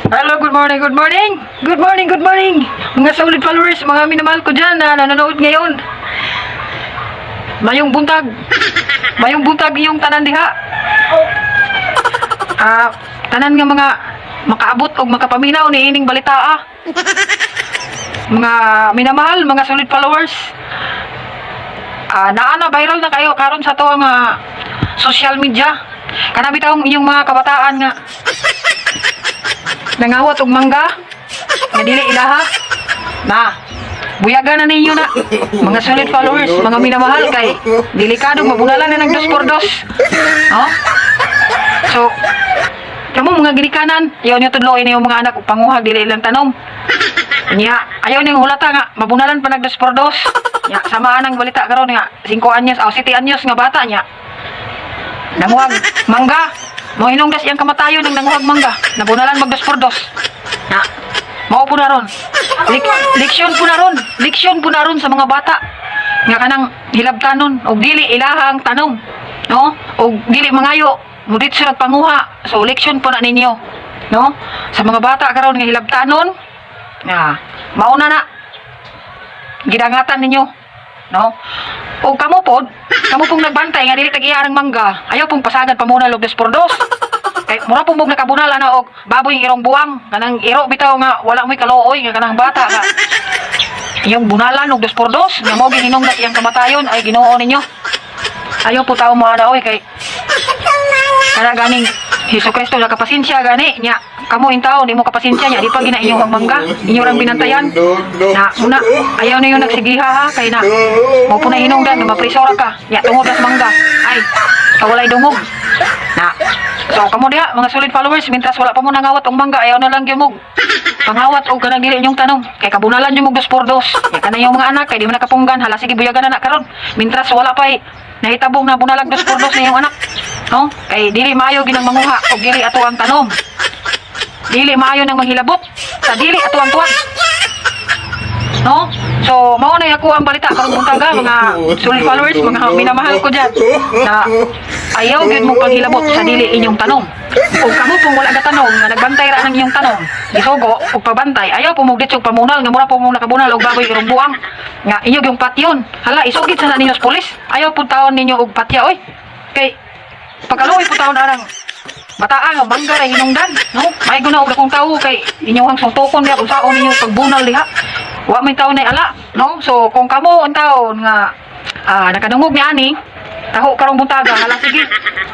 Hello, good morning, good morning. Good morning, good morning. Mga solid followers, mga minamahal ko dyan na nanonood ngayon. Mayong buntag. Mayong buntag yung tanan diha. Tanan nga mga makaabot o makapaminaw ni ining balita Mga minamahal, mga solid followers. Naana viral na kayo karon sa to nga social media. Kana bitaw inyong mga kabataan nga nangawat og mangga nga dili ilaha na buyagan na ninyo na mga solid followers, mga minamahal, kay delikado mabunalan na ng 2x2 so kamo mga ginikanan ayaw nyo tudloy na yung mga anak ug panguhag dili lang tanom niya ayaw nyo hulata nga mabunalan pa nag 2x2 nya samaan ang balita karon nga 5 anyos o 7 anyos nga bata nya nanguhag mangga. Mo hinungdas iyang kamatayon ng nanguhag mangga. Nabunalan mag 2x2. Na. Mao po na ron. Leksyon po na ron. Leksyon po na ron sa mga bata. Nga kanang hilabtanon og dili ilahang tanom. No? Og dili mangayo. Mudit sa nagpanguha. So leksyon po na ninyo. No? Sa mga bata karon nga hilabtanon. Mauna na. Gidangatan ninyo. No? O kamo pong nagbantay nga dili tag-iyarang mangga, ayaw pong pasagad pa muna log 2x2. Kay mura pong nakabunal ana og baboy irong buwang, kanang iro bitaw nga wala moy kaluoy nga kanang bata nga. Yung bunalan og 2x2 nga mao gininungdat iyang kamatayon ay Ginoo ninyo. Ayaw po tawo mo ana oy kay kana ganing Hesukristo nakapasensya gani nya kamo in tao di mo kapasensya nya di pa gina inyong mangga inyo rang binantayan na muna ayaw na yung nagsigiha ha kay na mo po na hinungdan nga maprisora ka nya tungod as mangga ay kawalay dungog na so kamo diha mga solid followers mintras wala pa mo nangawat og mangga ayaw na lang gyud mo pangawat og kanang dili inyong tanom kay kabunalan yung mag 2x2 nya kana yung mga anak kay di man nakapunggan hala sige buyagan na karon mintras wala pa nahitabong na bunalag 2x2 na yung anak no kay dili maayo ginang manguha og dili ato ang tanom dili maayo nang maghilabot sa dili ato ang tuwag no so mao na ako ang balita karong buntaga mga solid followers mga minamahal ko diyan na ayaw gyud mo paghilabot sa dili inyong tanom ug kamo pong wala ga tanom nga nagbantay ra nang inyong tanom gisugo ug pabantay ayaw po mo ditsog pamunal nga mura po mo nakabunal og baboy irong buang nga inyo yung patyon hala isugit sa ninyo sa pulis ayaw po taon ninyo og patya oy kay pagkaluoy po taon arang bataan nga bangga ra hinungdan no may guna og akong tawo kay inyong sungtokon niya kung saon ninyo pagbunal diha wa may taon nay ala no so kung kamo ang taon nga nakadungog ni ani taho karong buntaga hala sige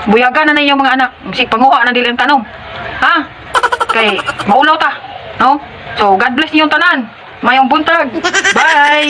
buyagan na ninyo mga anak sig panguha na dili ang tanom ha kay maulaw ta no so God bless niyo tanan mayong buntag bye